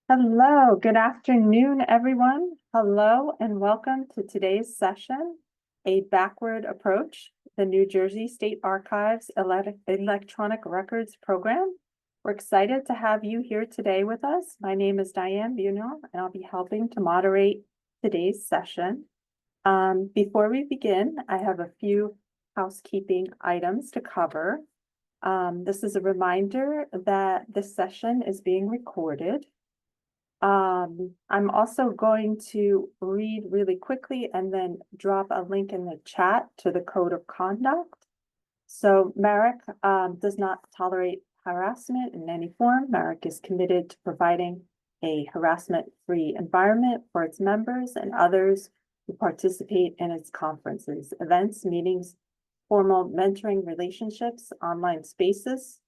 Hello, good afternoon, everyone. Hello, and welcome to today's session, A Backward Approach, the New Jersey State Archives Electronic Records Program. We're excited to have you here today with us. My name is Diane Bunel, and I'll be helping to moderate today's session. Before we begin, I have a few housekeeping items to cover. This is a reminder that this session is being recorded. I'm also going to read really quickly and then drop a link in the chat to the code of conduct. So Merrick does not tolerate harassment in any form. Merrick is committed to providing a harassment-free environment for its members and others who participate in its conferences, events, meetings, formal mentoring relationships, online spaces,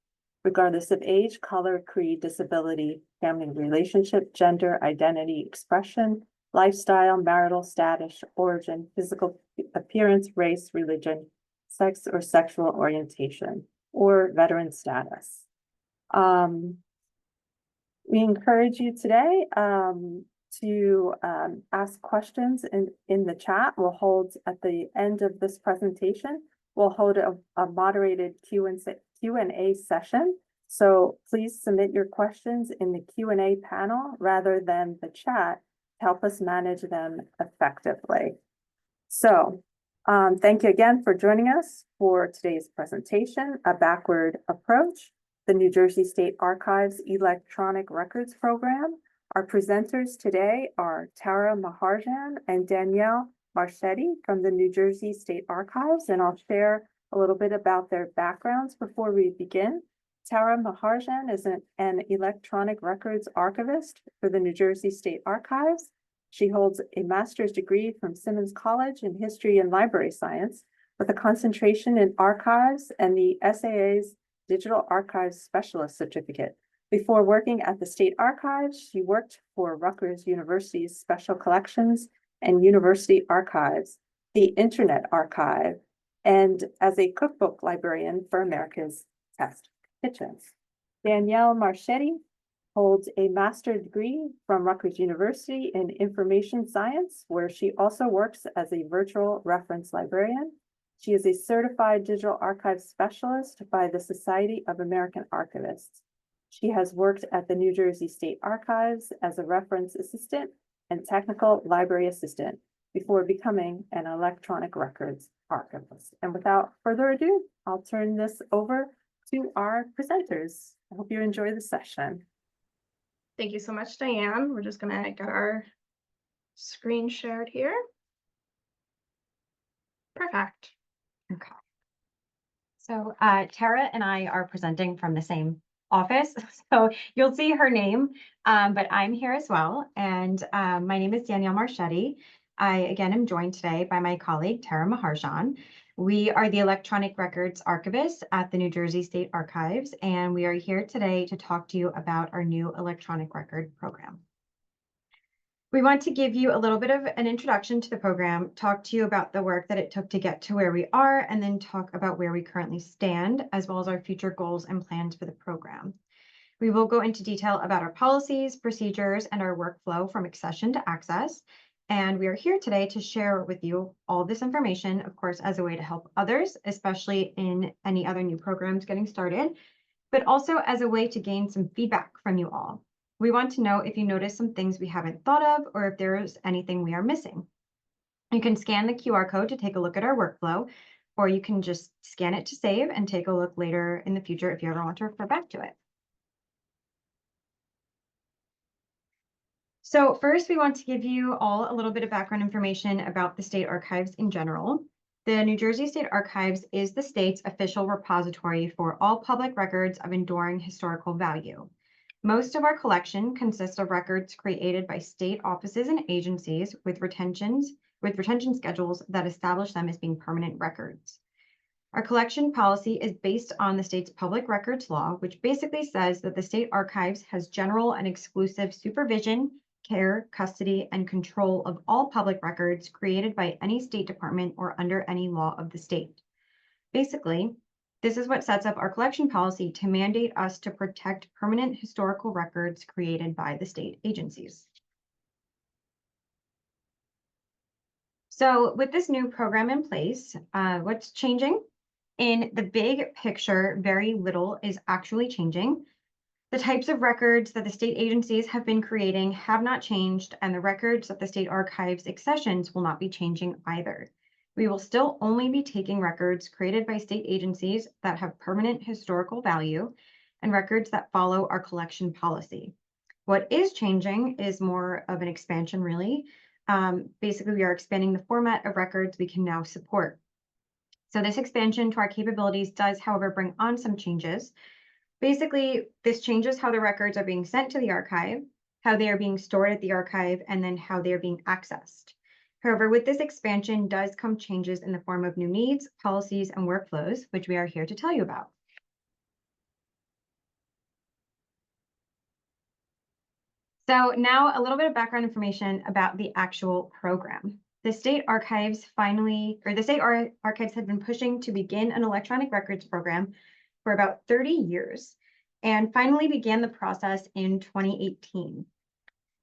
regardless of age, color, creed, disability, family relationship, gender, identity, expression, lifestyle, marital status, origin, physical appearance, race, religion, sex or sexual orientation, or veteran status. We encourage you today to ask questions in the chat. We'll hold at the end of this presentation, we'll hold a moderated Q&A session. So please submit your questions in the Q&A panel rather than the chat to help us manage them effectively. So thank you again for joining us for today's presentation, A Backward Approach, the New Jersey State Archives Electronic Records Program. Our presenters today are Tara Maharjan and Danielle Marchetti from the New Jersey State Archives, and I'll share a little bit about their backgrounds before we begin. Tara Maharjan is an electronic records archivist for the New Jersey State Archives. She holds a master's degree from Simmons College in History and Library Science with a concentration in archives and the SAA's Digital Archives Specialist Certificate. Before working at the State Archives, she worked for Rutgers University's Special Collections and University Archives, the Internet Archive, and as a cookbook librarian for America's Test Kitchens. Danielle Marchetti holds a master's degree from Rutgers University in Information Science, where she also works as a virtual reference librarian. She is a certified digital archive specialist by the Society of American Archivists. She has worked at the New Jersey State Archives as a reference assistant and technical library assistant before becoming an electronic records archivist. And without further ado, I'll turn this over to our presenters. I hope you enjoy the session. Thank you so much, Diane. We're just going to get our screen shared here. Perfect. Okay. So Tara and I are presenting from the same office, so you'll see her name, but I'm here as well. And my name is Danielle Marchetti. I, again, am joined today by my colleague, Tara Maharjan. We are the electronic records archivists at the New Jersey State Archives, and we are here today to talk to you about our new electronic record program. We want to give you a little bit of an introduction to the program, talk to you about the work that it took to get to where we are, and then talk about where we currently stand, as well as our future goals and plans for the program. We will go into detail about our policies, procedures, and our workflow from accession to access. And we are here today to share with you all this information, of course, as a way to help others, especially in any other new programs getting started, but also as a way to gain some feedback from you all. We want to know if you notice some things we haven't thought of or if there is anything we are missing. You can scan the QR code to take a look at our workflow, or you can just scan it to save and take a look later in the future if you ever want to refer back to it. So first, we want to give you all a little bit of background information about the State Archives in general. The New Jersey State Archives is the state's official repository for all public records of enduring historical value. Most of our collection consists of records created by state offices and agencies with retention schedules that establish them as being permanent records. Our collection policy is based on the state's public records law, which basically says that the State Archives has general and exclusive supervision, care, custody, and control of all public records created by any state department or under any law of the state. Basically, This is what sets up our collection policy to mandate us to protect permanent historical records created by the state agencies. So with this new program in place, what's changing? In the big picture, very little is actually changing. The types of records that the state agencies have been creating have not changed, and the records that the state archives accessions will not be changing either. We will still only be taking records created by state agencies that have permanent historical value and records that follow our collection policy. What is changing is more of an expansion, really. Basically, we are expanding the format of records we can now support. So this expansion to our capabilities does, however, bring on some changes. Basically, this changes how the records are being sent to the archive, how they are being stored at the archive, and then how they are being accessed. However, with this expansion does come changes in the form of new needs, policies, and workflows, which we are here to tell you about. So now a little bit of background information about the actual program. The state archives archives had been pushing to begin an electronic records program for about 30 years and finally began the process in 2018.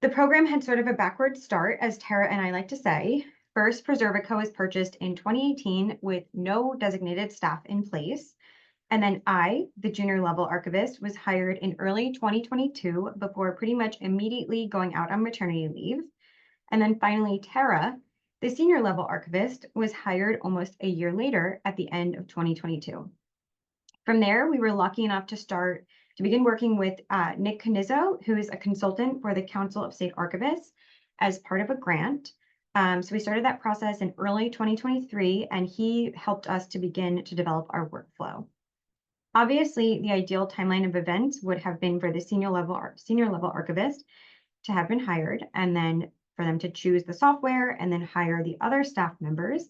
The program had sort of a backward start, as Tara and I like to say. First, Preservica was purchased in 2018 with no designated staff in place. And then I, the junior level archivist, was hired in early 2022 before pretty much immediately going out on maternity leave. And then finally, Tara, the senior level archivist, was hired almost a year later at the end of 2022. From there, we were lucky enough to begin working with Nick Canizzo, who is a consultant for the Council of State Archivists, as part of a grant. So we started that process in early 2023, and he helped us to begin to develop our workflow. Obviously, the ideal timeline of events would have been for the senior level archivist to have been hired, and then for them to choose the software and then hire the other staff members.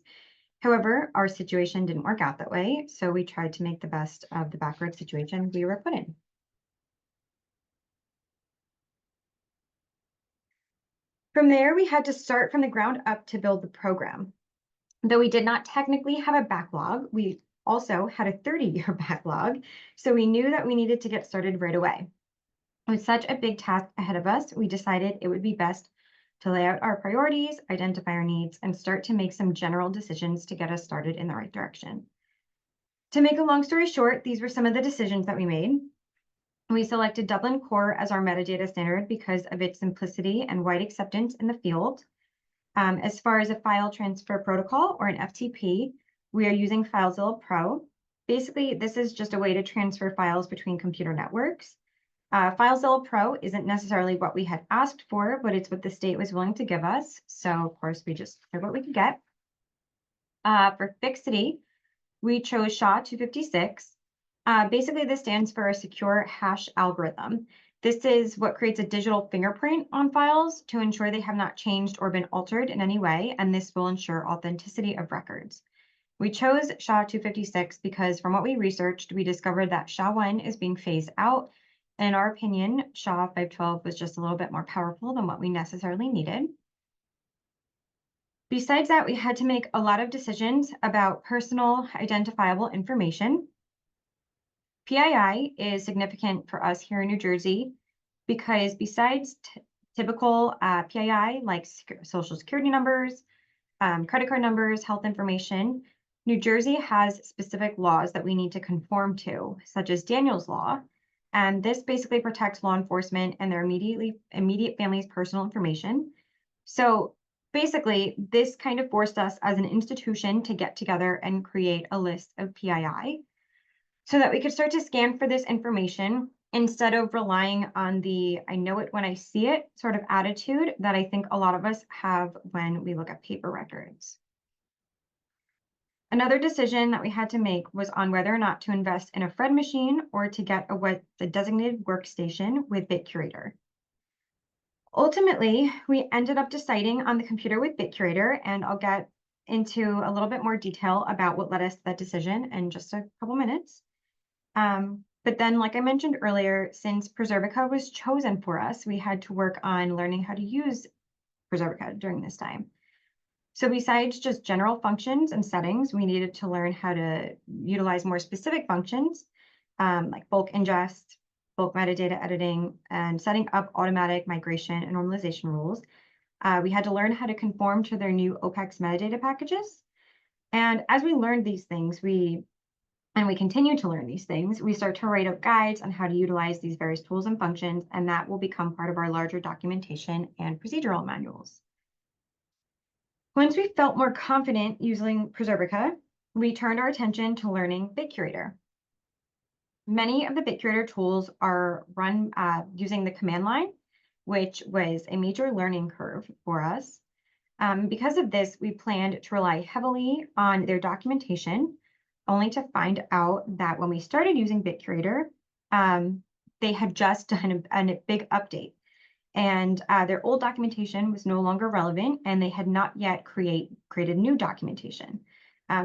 However, our situation didn't work out that way, so we tried to make the best of the backward situation we were put in. From there, we had to start from the ground up to build the program. Though we did not technically have a backlog, we also had a 30-year backlog, so we knew that we needed to get started right away. With such a big task ahead of us, we decided it would be best to lay out our priorities, identify our needs, and start to make some general decisions to get us started in the right direction. To make a long story short, these were some of the decisions that we made. We selected Dublin Core as our metadata standard because of its simplicity and wide acceptance in the field. As far as a file transfer protocol or an FTP, we are using FileZilla Pro. Basically, this is just a way to transfer files between computer networks. FileZilla Pro isn't necessarily what we had asked for, but it's what the state was willing to give us. So of course, we just took what we could get. For fixity, we chose SHA-256. Basically, this stands for a secure hash algorithm. This is what creates a digital fingerprint on files to ensure they have not changed or been altered in any way, and this will ensure authenticity of records. We chose SHA-256 because from what we researched, we discovered that SHA-1 is being phased out. And in our opinion, SHA-512 was just a little bit more powerful than what we necessarily needed. Besides that, we had to make a lot of decisions about personal identifiable information. PII is significant for us here in New Jersey because besides typical PII like social security numbers, credit card numbers, health information, New Jersey has specific laws that we need to conform to, such as Daniel's Law. And this basically protects law enforcement and their immediate family's personal information. So basically, this kind of forced us as an institution to get together and create a list of PII so that we could start to scan for this information instead of relying on the I know it when I see it sort of attitude that I think a lot of us have when we look at paper records. Another decision that we had to make was on whether or not to invest in a Fred machine or to get the designated workstation with BitCurator. Ultimately, we ended up deciding on the computer with BitCurator, and I'll get into a little bit more detail about what led us to that decision in just a couple minutes. But then, like I mentioned earlier, since Preservica was chosen for us, we had to work on learning how to use Preservica during this time. So besides just general functions and settings, we needed to learn how to utilize more specific functions, like bulk ingest, bulk metadata editing, and setting up automatic migration and normalization rules. We had to learn how to conform to their new OPEX metadata packages. And as we learned these things, we continue to learn these things, we start to write up guides on how to utilize these various tools and functions, and that will become part of our larger documentation and procedural manuals. Once we felt more confident using Preservica, we turned our attention to learning BitCurator. Many of the BitCurator tools are run using the command line, which was a major learning curve for us. Because of this, we planned to rely heavily on their documentation, only to find out that when we started using BitCurator, they had just done a big update. And their old documentation was no longer relevant, and they had not yet created new documentation.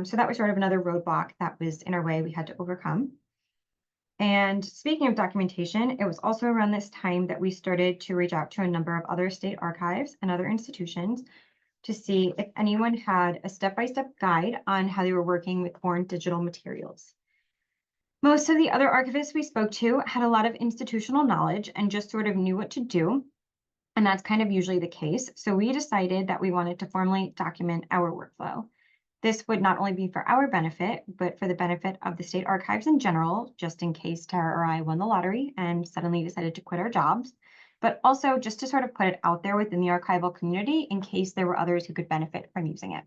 So that was sort of another roadblock that was in our way we had to overcome. And speaking of documentation, it was also around this time that we started to reach out to a number of other state archives and other institutions to see if anyone had a step-by-step guide on how they were working with foreign digital materials. Most of the other archivists we spoke to had a lot of institutional knowledge and just sort of knew what to do. And that's kind of usually the case. So we decided that we wanted to formally document our workflow. This would not only be for our benefit, but for the benefit of the state archives in general, just in case Tara or I won the lottery and suddenly decided to quit our jobs, but also just to sort of put it out there within the archival community in case there were others who could benefit from using it.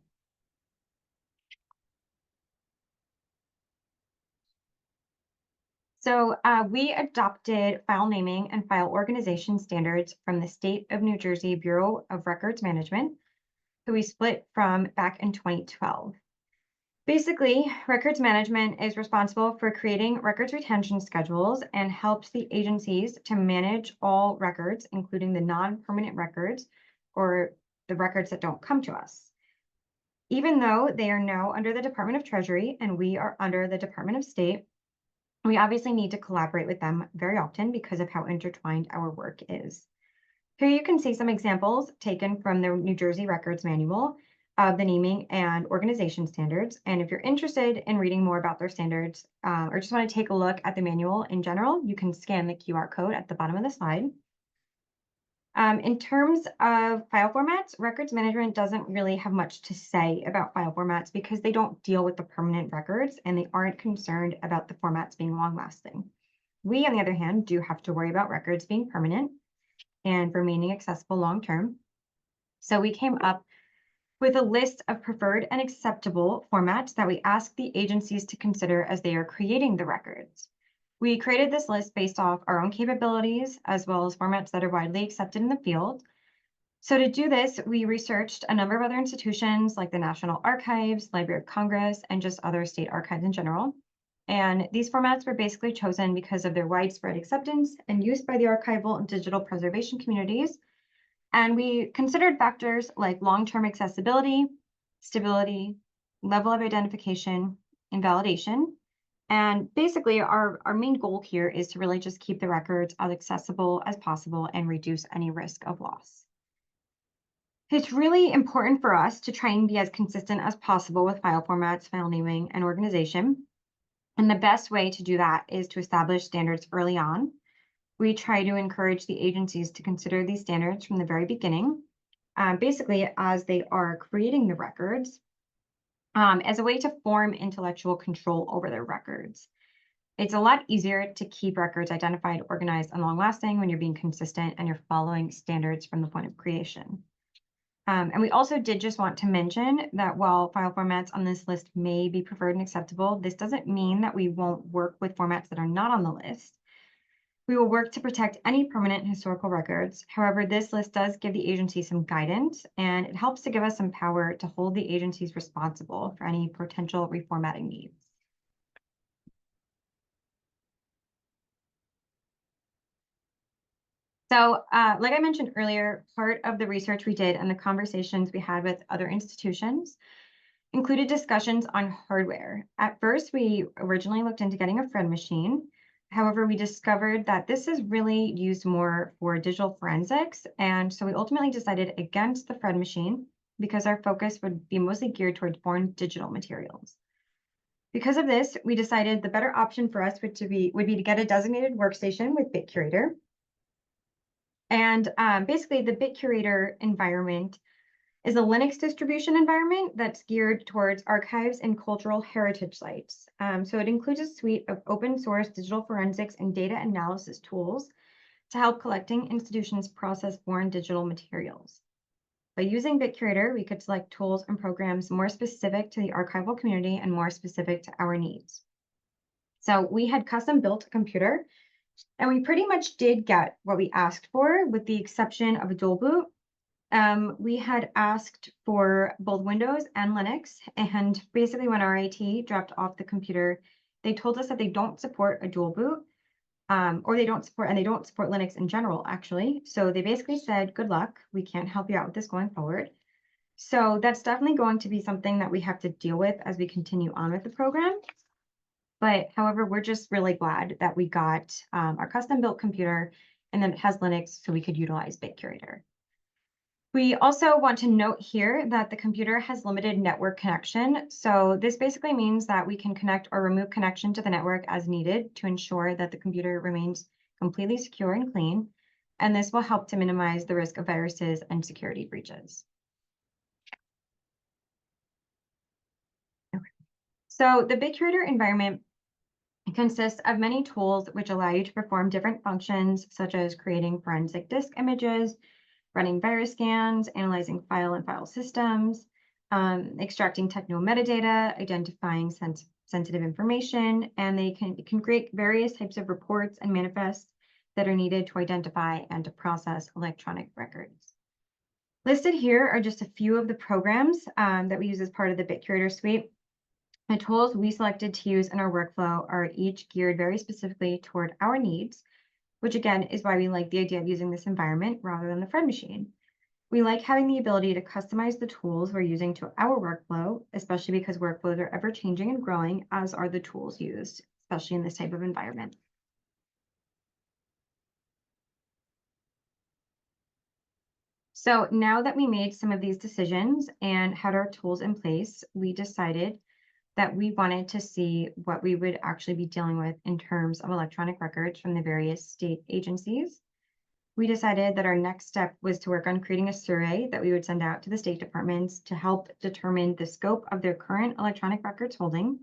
So we adopted file naming and file organization standards from the State of New Jersey Bureau of Records Management, who we split from back in 2012. Basically, records management is responsible for creating records retention schedules and helps the agencies to manage all records, including the non-permanent records or the records that don't come to us. Even though they are now under the Department of Treasury and we are under the Department of State, we obviously need to collaborate with them very often because of how intertwined our work is. Here you can see some examples taken from the New Jersey Records Manual of the naming and organization standards. And if you're interested in reading more about their standards or just want to take a look at the manual in general, you can scan the QR code at the bottom of the slide. In terms of file formats, records management doesn't really have much to say about file formats because they don't deal with the permanent records and they aren't concerned about the formats being long-lasting. We, on the other hand, do have to worry about records being permanent and remaining accessible long-term. So we came up with a list of preferred and acceptable formats that we ask the agencies to consider as they are creating the records. We created this list based off our own capabilities, as well as formats that are widely accepted in the field. So to do this, we researched a number of other institutions like the National Archives, Library of Congress, and just other state archives in general. And these formats were basically chosen because of their widespread acceptance and use by the archival and digital preservation communities. And we considered factors like long-term accessibility, stability, level of identification, and validation. And basically, our main goal here is to really just keep the records as accessible as possible and reduce any risk of loss. It's really important for us to try and be as consistent as possible with file formats, file naming, and organization. And the best way to do that is to establish standards early on. We try to encourage the agencies to consider these standards from the very beginning, basically as they are creating the records, as a way to form intellectual control over their records. It's a lot easier to keep records identified, organized, and long-lasting when you're being consistent and you're following standards from the point of creation. And we also did just want to mention that while file formats on this list may be preferred and acceptable, this doesn't mean that we won't work with formats that are not on the list. We will work to protect any permanent historical records. However, this list does give the agency some guidance, and it helps to give us some power to hold the agencies responsible for any potential reformatting needs. So like I mentioned earlier, part of the research we did and the conversations we had with other institutions included discussions on hardware. At first, we originally looked into getting a Fred machine. However, we discovered that this is really used more for digital forensics. And so we ultimately decided against the Fred machine because our focus would be mostly geared towards foreign digital materials. Because of this, we decided the better option for us would be to get a designated workstation with BitCurator. And basically, the BitCurator environment is a Linux distribution environment that's geared towards archives and cultural heritage sites. So it includes a suite of open source digital forensics and data analysis tools to help collecting institutions process foreign digital materials. By using BitCurator, we could select tools and programs more specific to the archival community and more specific to our needs. So we had custom built a computer, and we pretty much did get what we asked for, with the exception of a dual boot. We had asked for both Windows and Linux, and basically when our IT dropped off the computer, they told us that they don't support a dual boot, or they don't support Linux in general, actually. So they basically said, good luck, we can't help you out with this going forward. So that's definitely going to be something that we have to deal with as we continue on with the program. But however, we're just really glad that we got our custom built computer, and then it has Linux, so we could utilize BitCurator. We also want to note here that the computer has limited network connection. So this basically means that we can connect or remove connection to the network as needed to ensure that the computer remains completely secure and clean. And this will help to minimize the risk of viruses and security breaches. Okay. So the BitCurator environment consists of many tools which allow you to perform different functions, such as creating forensic disk images, running virus scans, analyzing file systems, extracting technical metadata, identifying sensitive information, and it can create various types of reports and manifests that are needed to identify and to process electronic records. Listed here are just a few of the programs that we use as part of the BitCurator suite. The tools we selected to use in our workflow are each geared very specifically toward our needs, which again is why we like the idea of using this environment rather than the Fred machine. We like having the ability to customize the tools we're using to our workflow, especially because workflows are ever changing and growing, as are the tools used, especially in this type of environment. So now that we made some of these decisions and had our tools in place, we decided that we wanted to see what we would actually be dealing with in terms of electronic records from the various state agencies. We decided that our next step was to work on creating a survey that we would send out to the state departments to help determine the scope of their current electronic records holding,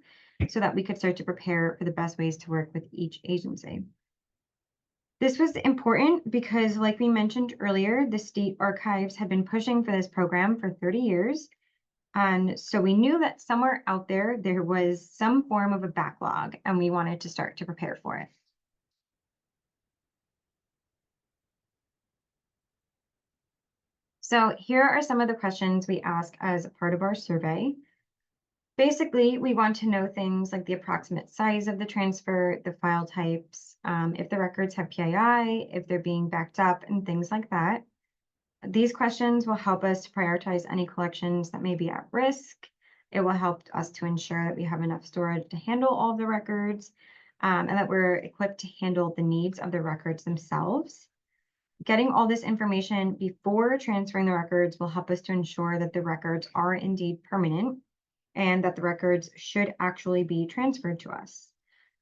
so that we could start to prepare for the best ways to work with each agency. This was important because, like we mentioned earlier, the state archives had been pushing for this program for 30 years. And so we knew that somewhere out there, there was some form of a backlog, and we wanted to start to prepare for it. So here are some of the questions we ask as a part of our survey. Basically, we want to know things like the approximate size of the transfer, the file types, if the records have PII, if they're being backed up, and things like that. These questions will help us to prioritize any collections that may be at risk. It will help us to ensure that we have enough storage to handle all of the records, and that we're equipped to handle the needs of the records themselves. Getting all this information before transferring the records will help us to ensure that the records are indeed permanent and that the records should actually be transferred to us.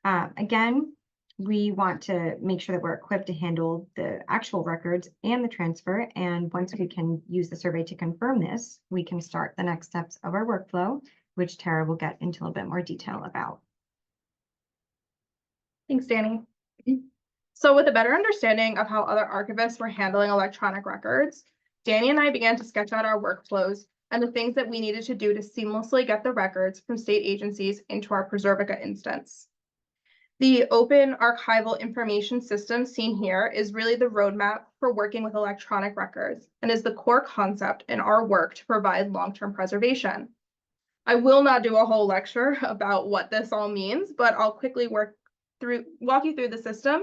Again, we want to make sure that we're equipped to handle the actual records and the transfer. And once we can use the survey to confirm this, we can start the next steps of our workflow, which Tara will get into a little bit more detail about. Thanks, Danny. So with a better understanding of how other archivists were handling electronic records, Danny and I began to sketch out our workflows and the things that we needed to do to seamlessly get the records from state agencies into our Preservica instance. The open archival information system seen here is really the roadmap for working with electronic records and is the core concept in our work to provide long-term preservation. I will not do a whole lecture about what this all means, but I'll quickly walk you through the system.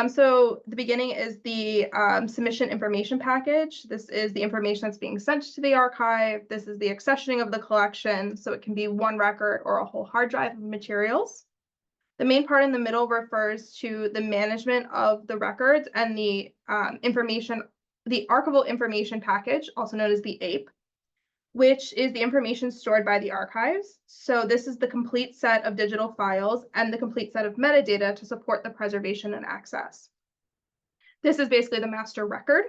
So the beginning is the submission information package. This is the information that's being sent to the archive. This is the accessioning of the collection, so it can be one record or a whole hard drive of materials. The main part in the middle refers to the management of the records and the information, the archival information package, also known as the APE. which is the information stored by the archives. So this is the complete set of digital files and the complete set of metadata to support the preservation and access. This is basically the master record.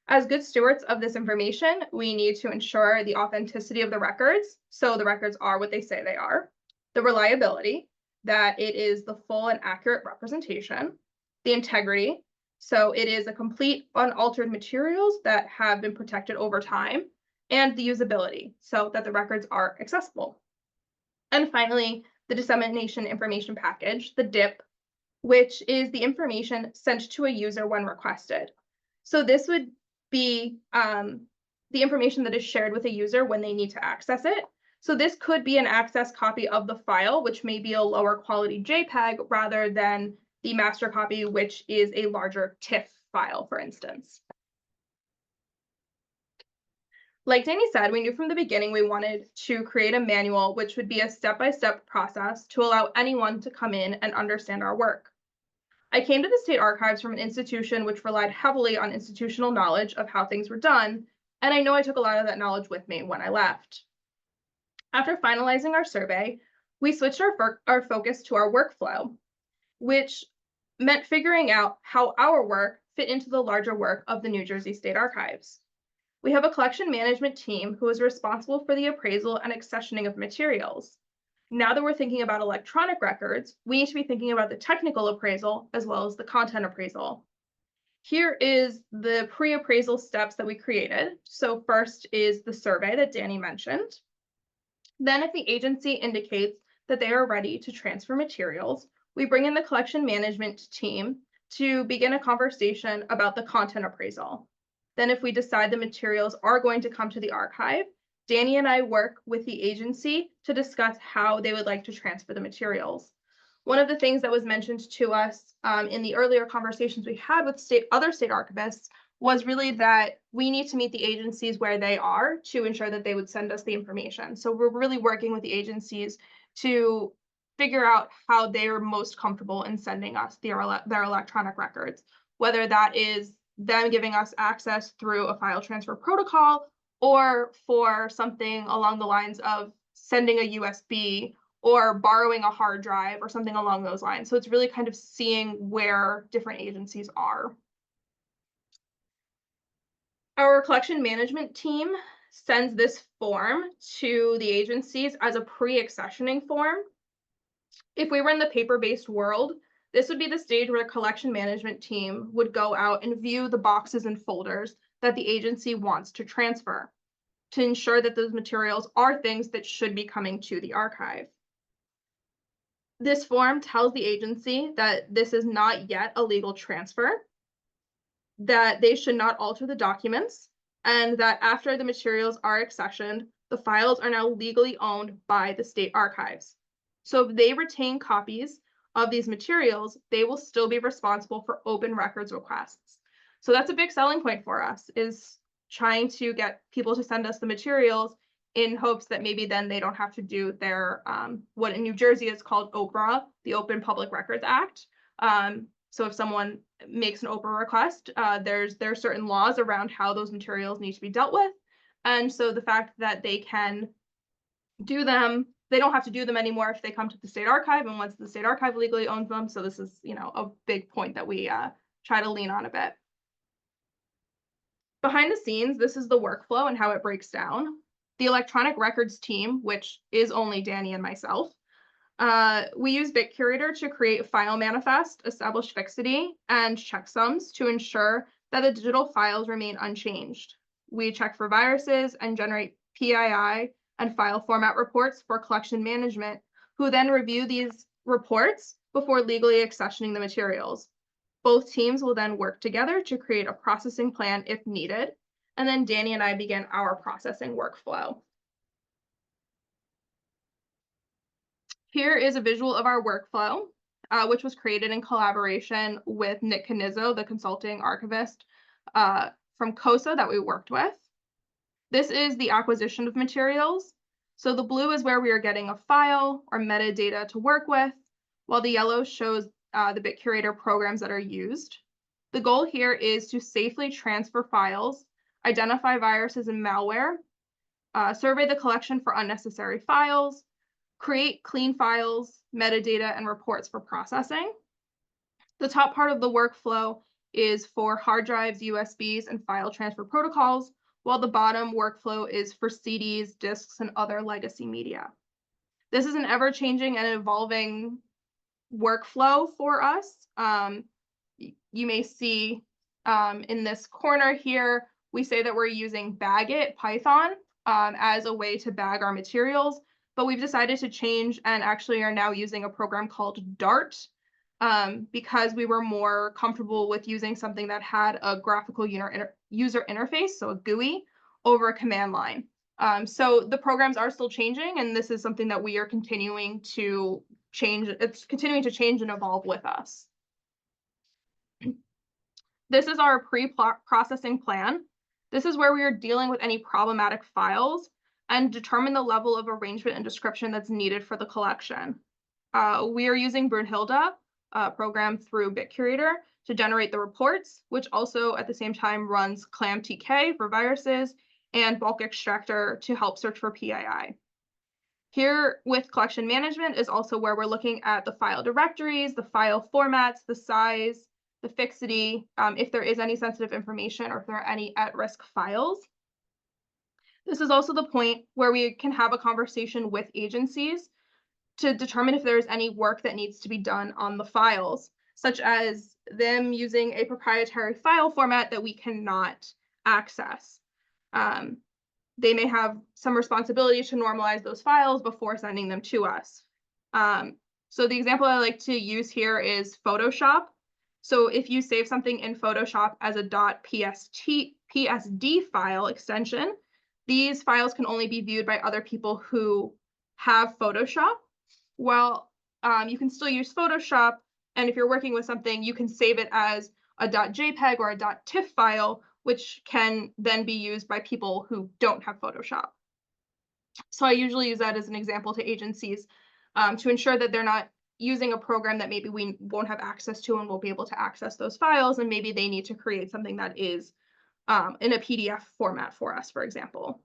As good stewards of this information, we need to ensure the authenticity of the records, so the records are what they say they are, the reliability, that it is the full and accurate representation, the integrity, so it is a complete unaltered materials that have been protected over time, and the usability, so that the records are accessible. And finally, the dissemination information package, the DIP, which is the information sent to a user when requested. So this would be the information that is shared with a user when they need to access it. So this could be an access copy of the file, which may be a lower quality JPEG rather than the master copy, which is a larger TIFF file, for instance. Like Danny said, we knew from the beginning we wanted to create a manual, which would be a step-by-step process to allow anyone to come in and understand our work. I came to the State Archives from an institution which relied heavily on institutional knowledge of how things were done, and I know I took a lot of that knowledge with me when I left. After finalizing our survey, we switched our focus to our workflow, which meant figuring out how our work fit into the larger work of the New Jersey State Archives. We have a collection management team who is responsible for the appraisal and accessioning of materials. Now that we're thinking about electronic records, we need to be thinking about the technical appraisal as well as the content appraisal. Here is the pre-appraisal steps that we created. So first is the survey that Danny mentioned. Then if the agency indicates that they are ready to transfer materials, we bring in the collection management team to begin a conversation about the content appraisal. Then if we decide the materials are going to come to the archive, Danny and I work with the agency to discuss how they would like to transfer the materials. One of the things that was mentioned to us in the earlier conversations we had with other state archivists was really that we need to meet the agencies where they are to ensure that they would send us the information. So we're really working with the agencies to figure out how they are most comfortable in sending us their electronic records, whether that is them giving us access through a file transfer protocol or for something along the lines of sending a USB or borrowing a hard drive or something along those lines. So it's really kind of seeing where different agencies are. Our collection management team sends this form to the agencies as a pre-accessioning form. If we were in the paper-based world, this would be the stage where the collection management team would go out and view the boxes and folders that the agency wants to transfer to ensure that those materials are things that should be coming to the archive. This form tells the agency that this is not yet a legal transfer, that they should not alter the documents, and that after the materials are accessioned, the files are now legally owned by the state archives. So if they retain copies of these materials, they will still be responsible for open records requests. So that's a big selling point for us, is trying to get people to send us the materials in hopes that maybe then they don't have to do their, what in New Jersey is called OPRA, the Open Public Records Act. So if someone makes an OPRA request, there are certain laws around how those materials need to be dealt with. And so the fact that they can do them, they don't have to do them anymore if they come to the state archive, and once the state archive legally owns them. So this is, a big point that we try to lean on a bit. Behind the scenes, this is the workflow and how it breaks down. The electronic records team, which is only Danny and myself, we use BitCurator to create a file manifest, establish fixity, and checksums to ensure that the digital files remain unchanged. We check for viruses and generate PII and file format reports for collection management, who then review these reports before legally accessioning the materials. Both teams will then work together to create a processing plan if needed, and then Danny and I begin our processing workflow. Here is a visual of our workflow, which was created in collaboration with Nick Canizzo, the consulting archivist from COSA that we worked with. This is the acquisition of materials. So the blue is where we are getting a file or metadata to work with, while the yellow shows the BitCurator programs that are used. The goal here is to safely transfer files, identify viruses and malware, survey the collection for unnecessary files, create clean files, metadata, and reports for processing. The top part of the workflow is for hard drives, USBs, and file transfer protocols, while the bottom workflow is for CDs, disks, and other legacy media. This is an ever-changing and evolving workflow for us. You may see in this corner here, we say that we're using Bagit Python as a way to bag our materials, but we've decided to change and actually are now using a program called Dart because we were more comfortable with using something that had a graphical user interface, so a GUI, over a command line. So the programs are still changing, and this is something that we are continuing to change. It's continuing to change and evolve with us. This is our pre-processing plan. This is where we are dealing with any problematic files and determine the level of arrangement and description that's needed for the collection. We are using Brunhilde, a program through BitCurator, to generate the reports, which also at the same time runs ClamTK for viruses and bulk extractor to help search for PII. Here with collection management is also where we're looking at the file directories, the file formats, the size, the fixity, if there is any sensitive information or if there are any at-risk files. This is also the point where we can have a conversation with agencies to determine if there is any work that needs to be done on the files, such as them using a proprietary file format that we cannot access. They may have some responsibility to normalize those files before sending them to us. So the example I like to use here is Photoshop. So if you save something in Photoshop as a .psd file extension, these files can only be viewed by other people who have Photoshop. Well, you can still use Photoshop, and if you're working with something, you can save it as a .jpeg or a .tiff file, which can then be used by people who don't have Photoshop. So I usually use that as an example to agencies to ensure that they're not using a program that maybe we won't have access to and won't be able to access those files, and maybe they need to create something that is in a PDF format for us, for example.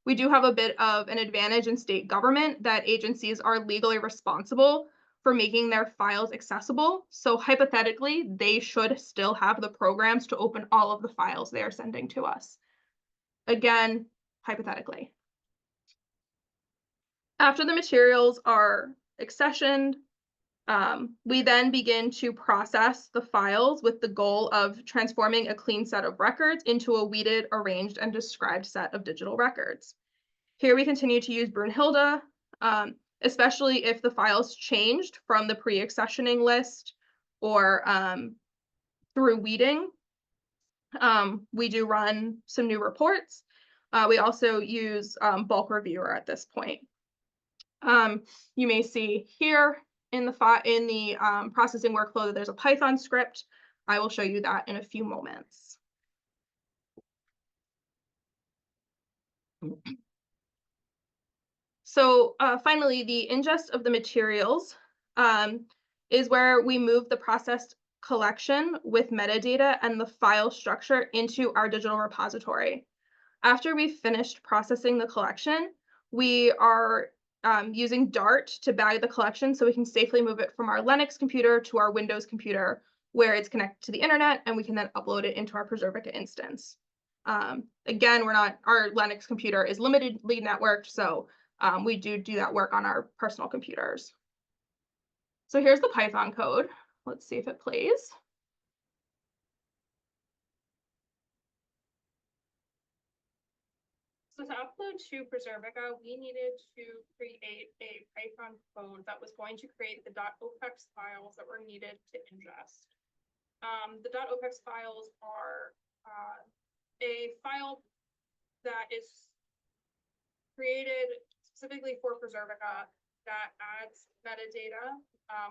We do have a bit of an advantage in state government that agencies are legally responsible for making their files accessible. So hypothetically, they should still have the programs to open all of the files they are sending to us. Again, hypothetically. After the materials are accessioned, we then begin to process the files with the goal of transforming a clean set of records into a weeded, arranged, and described set of digital records. Here we continue to use Brunhilde, especially if the files changed from the pre-accessioning list or through weeding. We do run some new reports. We also use bulk reviewer at this point. You may see here in the processing workflow that there's a Python script. I will show you that in a few moments. So finally, the ingest of the materials is where we move the processed collection with metadata and the file structure into our digital repository. After we've finished processing the collection, we are using Dart to bag the collection so we can safely move it from our Linux computer to our Windows computer where it's connected to the internet, and we can then upload it into our Preservica instance. Again, our Linux computer is limitedly networked, so we do that work on our personal computers. So here's the Python code. Let's see if it plays. So to upload to Preservica, we needed to create a Python code that was going to create the .opex files that were needed to ingest. The .opex files are a file that is created specifically for Preservica that adds metadata,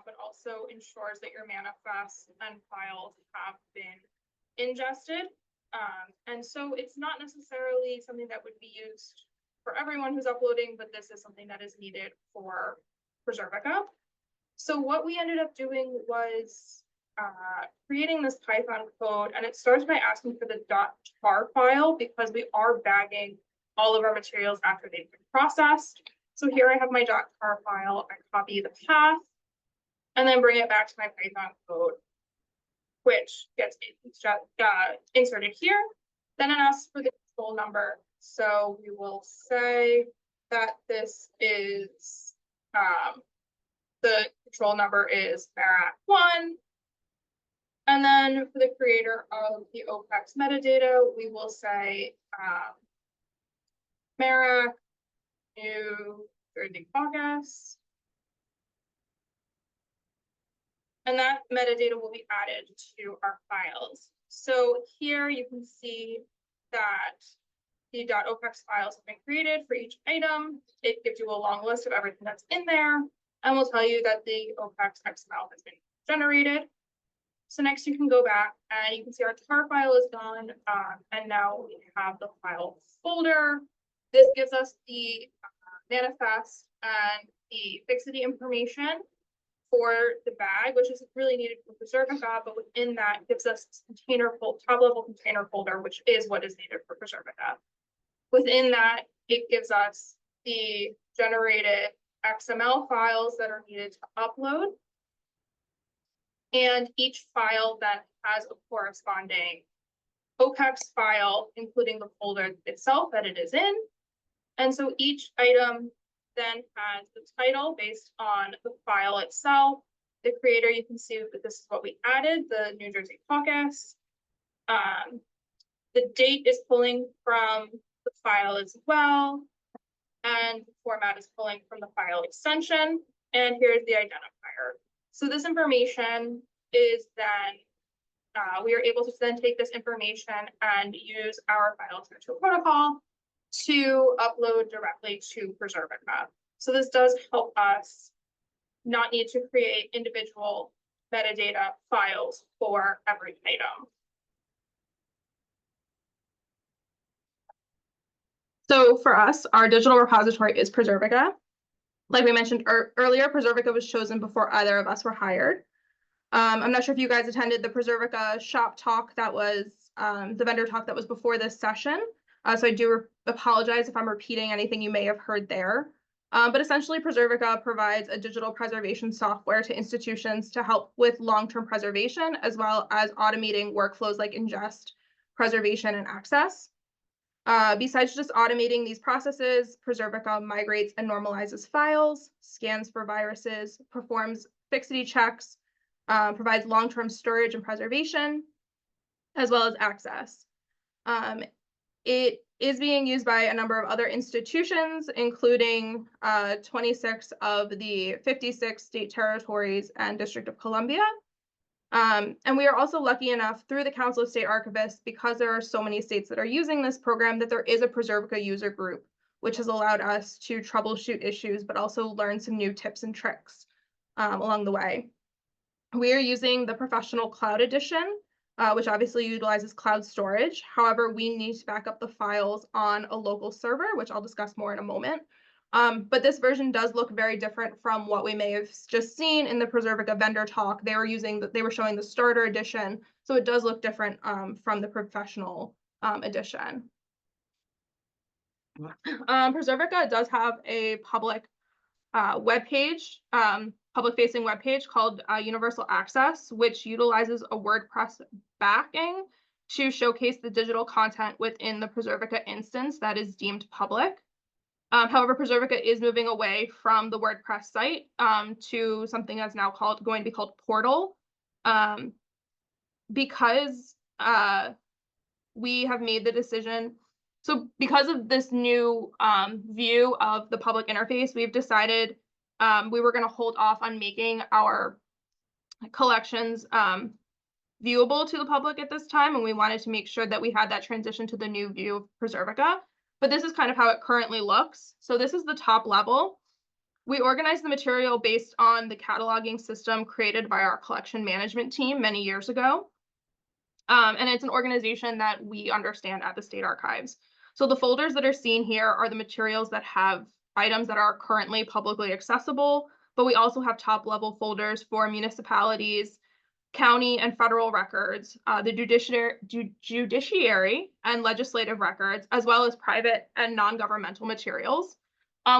but also ensures that your manifests and files have been ingested. And so it's not necessarily something that would be used for everyone who's uploading, but this is something that is needed for Preservica. So what we ended up doing was creating this Python code, and it starts by asking for the .tar file because we are bagging all of our materials after they've been processed. So here I have my .tar file. I copy the path and then bring it back to my Python code, which gets inserted here. Then it asks for the control number. So we will say that this is the control number is Marat1. And then for the creator of the OPEX metadata, we will say Marat New Jersey Caucus. And that metadata will be added to our files. So here you can see that the .opx files have been created for each item. It gives you a long list of everything that's in there, and will tell you that the OPEX XML has been generated. So next you can go back and you can see our tar file is gone, and now we have the file folder. This gives us the manifest and the fixity information for the bag, which is really needed for Preservica, but within that gives us this container top level container folder, which is what is needed for Preservica. Within that, it gives us the generated XML files that are needed to upload. And each file then has a corresponding OPEX file, including the folder itself that it is in. And so each item then has the title based on the file itself. The creator, you can see that this is what we added, the New Jersey Caucus. The date is pulling from the file as well. And the format is pulling from the file extension. And here's the identifier. So this information is then, we are able to then take this information and use our file transfer protocol to upload directly to Preservica. So this does help us not need to create individual metadata files for every item. So for us, our digital repository is Preservica. Like we mentioned earlier, Preservica was chosen before either of us were hired. I'm not sure if you guys attended the Preservica shop talk that was the vendor talk that was before this session. So I do apologize if I'm repeating anything you may have heard there. But essentially, Preservica provides a digital preservation software to institutions to help with long-term preservation, as well as automating workflows like ingest, preservation, and access. Besides just automating these processes, Preservica migrates and normalizes files, scans for viruses, performs fixity checks, provides long-term storage and preservation, as well as access. It is being used by a number of other institutions, including 26 of the 56 state territories and District of Columbia. And we are also lucky enough through the Council of State Archivists, because there are so many states that are using this program, that there is a Preservica user group, which has allowed us to troubleshoot issues, but also learn some new tips and tricks along the way. We are using the Professional Cloud Edition, which obviously utilizes cloud storage. However, we need to back up the files on a local server, which I'll discuss more in a moment. But this version does look very different from what we may have just seen in the Preservica vendor talk. They were showing the starter edition, so it does look different from the professional edition. Preservica does have a public webpage, public-facing webpage called Universal Access, which utilizes a WordPress backing to showcase the digital content within the Preservica instance that is deemed public. However, Preservica is moving away from the WordPress site to something that's now going to be called Portal, because we have made the decision. So because of this new view of the public interface, we've decided we were going to hold off on making our collections viewable to the public at this time, and we wanted to make sure that we had that transition to the new view of Preservica. But this is kind of how it currently looks. So this is the top level. We organized the material based on the cataloging system created by our collection management team many years ago. And it's an organization that we understand at the State Archives. So the folders that are seen here are the materials that have items that are currently publicly accessible, but we also have top level folders for municipalities, county and federal records, the judiciary and legislative records, as well as private and non-governmental materials.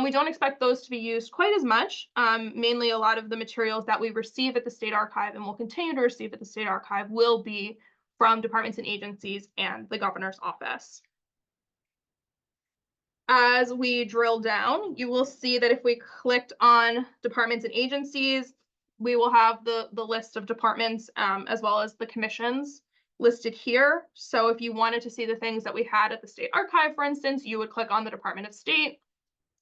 We don't expect those to be used quite as much. Mainly a lot of the materials that we receive at the State Archive and will continue to receive at the State Archive will be from departments and agencies and the governor's office. As we drill down, you will see that if we clicked on departments and agencies, we will have the list of departments as well as the commissions listed here. So if you wanted to see the things that we had at the State Archive, for instance, you would click on the Department of State,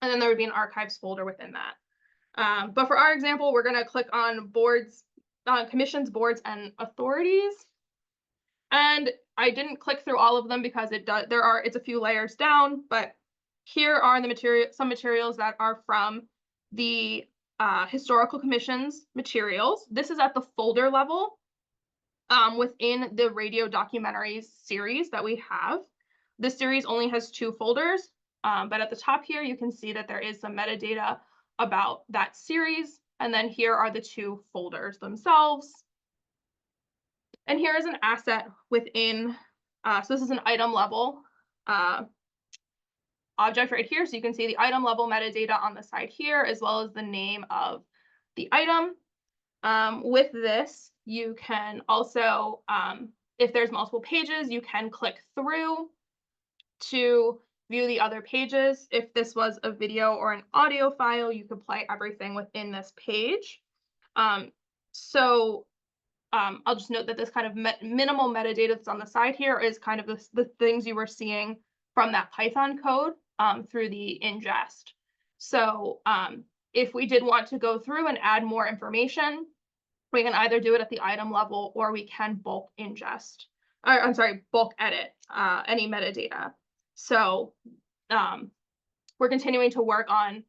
and then there would be an archives folder within that. But for our example, we're going to click on boards, commissions, boards, and authorities. And I didn't click through all of them because it's a few layers down, but here are the some materials that are from the historical commission's materials. This is at the folder level within the radio documentaries series that we have. This series only has 2 folders, but at the top here, you can see that there is some metadata about that series. And then here are the 2 folders themselves. And here is an asset within, so this is an item level object right here. So you can see the item level metadata on the side here, as well as the name of the item. With this, you can also, if there's multiple pages, you can click through to view the other pages. If this was a video or an audio file, you could play everything within this page. I'll just note that this kind of minimal metadata that's on the side here is kind of the things you were seeing from that Python code through the ingest. So if we did want to go through and add more information, we can either do it at the item level or we can bulk ingest, bulk edit any metadata. So we're continuing to work on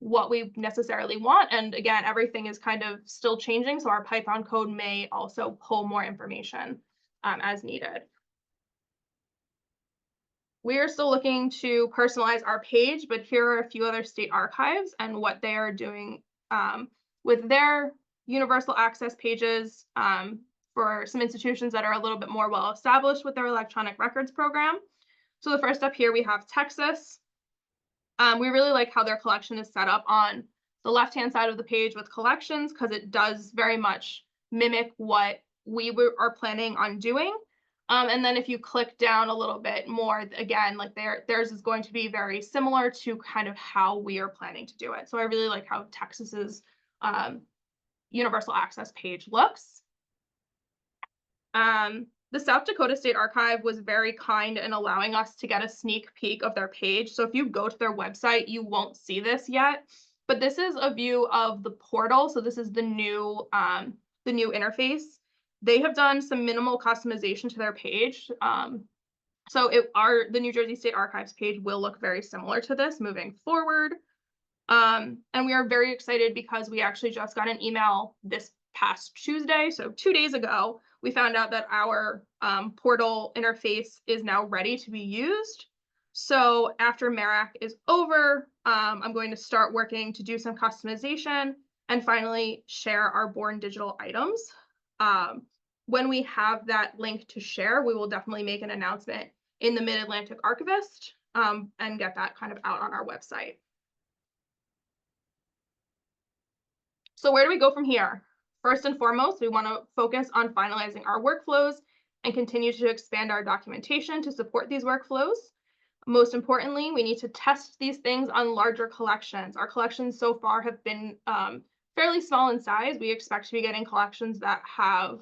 what we necessarily want. And again, everything is kind of still changing. So our Python code may also pull more information as needed. We are still looking to personalize our page, but here are a few other state archives and what they are doing with their universal access pages for some institutions that are a little bit more well established with their electronic records program. So the first up here, we have Texas. We really like how their collection is set up on the left-hand side of the page with collections, because it does very much mimic what we are planning on doing. And then if you click down a little bit more, again, like theirs is going to be very similar to kind of how we are planning to do it. So I really like how Texas's universal access page looks. The South Dakota State Archive was very kind in allowing us to get a sneak peek of their page. So if you go to their website, you won't see this yet, but this is a view of the portal. So this is the new interface. They have done some minimal customization to their page. So the New Jersey State Archives page will look very similar to this moving forward. And we are very excited because we actually just got an email this past Tuesday, so 2 days ago, we found out that our portal interface is now ready to be used. So after MERAC is over, I'm going to start working to do some customization and finally share our Born digital items. When we have that link to share, we will definitely make an announcement in the Mid-Atlantic Archivist and get that kind of out on our website. So where do we go from here? First and foremost, we want to focus on finalizing our workflows and continue to expand our documentation to support these workflows. Most importantly, we need to test these things on larger collections. Our collections so far have been fairly small in size. We expect to be getting collections that have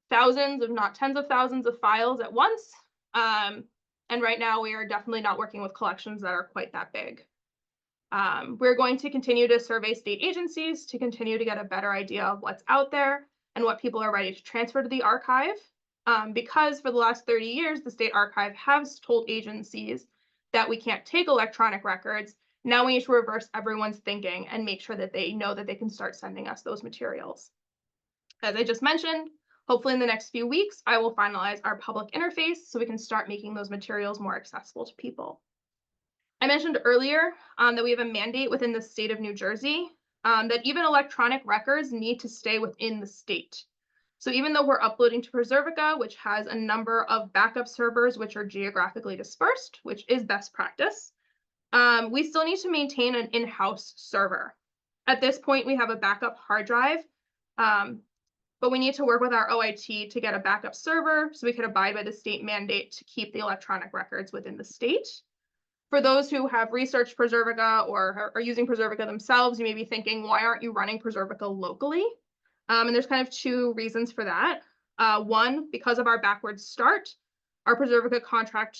thousands, if not tens of thousands of files at once. And right now we are definitely not working with collections that are quite that big. We're going to continue to survey state agencies to continue to get a better idea of what's out there and what people are ready to transfer to the archive. Because for the last 30 years, the State Archive has told agencies that we can't take electronic records. Now we need to reverse everyone's thinking and make sure that they know that they can start sending us those materials. As I just mentioned, hopefully in the next few weeks, I will finalize our public interface so we can start making those materials more accessible to people. I mentioned earlier that we have a mandate within the state of New Jersey that even electronic records need to stay within the state. So even though we're uploading to Preservica, which has a number of backup servers which are geographically dispersed, which is best practice, we still need to maintain an in-house server. At this point, we have a backup hard drive, but we need to work with our OIT to get a backup server so we can abide by the state mandate to keep the electronic records within the state. For those who have researched Preservica or are using Preservica themselves, you may be thinking, why aren't you running Preservica locally? And there's kind of two reasons for that. One, because of our backwards start, our Preservica contract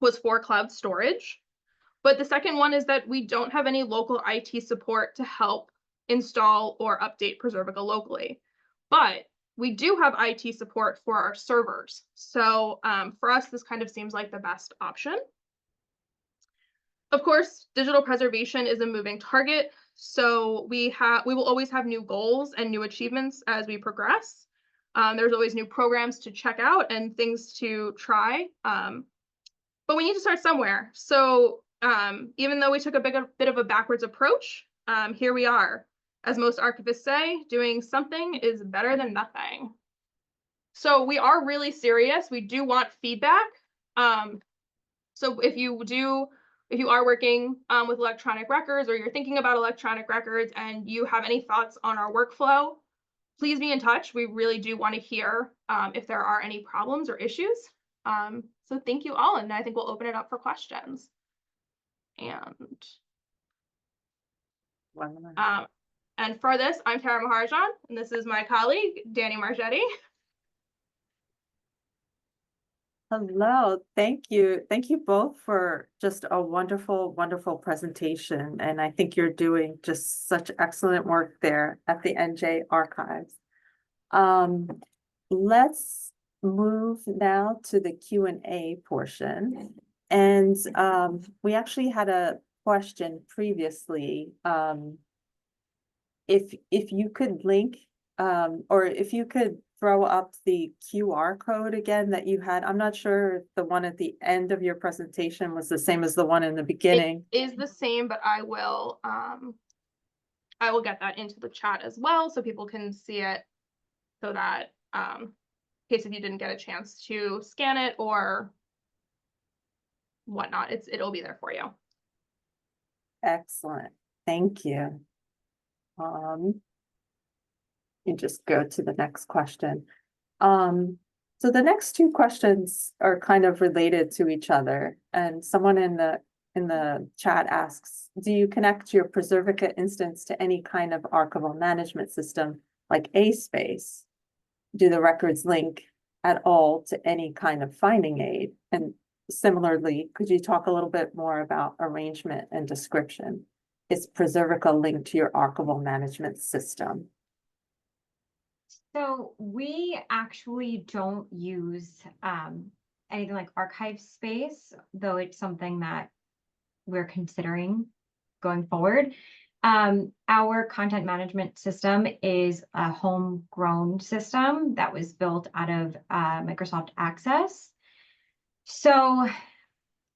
was for cloud storage. But the second one is that we don't have any local IT support to help install or update Preservica locally. But we do have IT support for our servers. So for us, this kind of seems like the best option. Of course, digital preservation is a moving target. So we will always have new goals and new achievements as we progress. There's always new programs to check out and things to try. But we need to start somewhere. So even though we took a bit of a backwards approach, here we are. As most archivists say, doing something is better than nothing. So we are really serious. We do want feedback. So if you are working with electronic records, or you're thinking about electronic records and you have any thoughts on our workflow, please be in touch. We really do want to hear if there are any problems or issues. So thank you all, and I think we'll open it up for questions. And for this, I'm Tara Maharajan, and this is my colleague, Danny Margetti. Hello, thank you. Thank you both for just a wonderful, wonderful presentation. And I think you're doing just such excellent work there at the NJ Archives. Let's move now to the Q&A portion. And we actually had a question previously. If you could link, or if you could throw up the QR code again that you had. I'm not sure if the one at the end of your presentation was the same as the one in the beginning. It is the same, but I will get that into the chat as well so people can see it, so that in case if you didn't get a chance to scan it or whatnot, it'll be there for you. Excellent, thank you. You just go to the next question. So the next two questions are kind of related to each other, and someone in the chat asks, do you connect your Preservica instance to any kind of archival management system like A-Space? Do the records link at all to any kind of finding aid? And similarly, could you talk a little bit more about arrangement and description? Is Preservica linked to your archival management system? So we actually don't use anything like archive space, though it's something that we're considering going forward. Our content management system is a homegrown system that was built out of Microsoft Access. So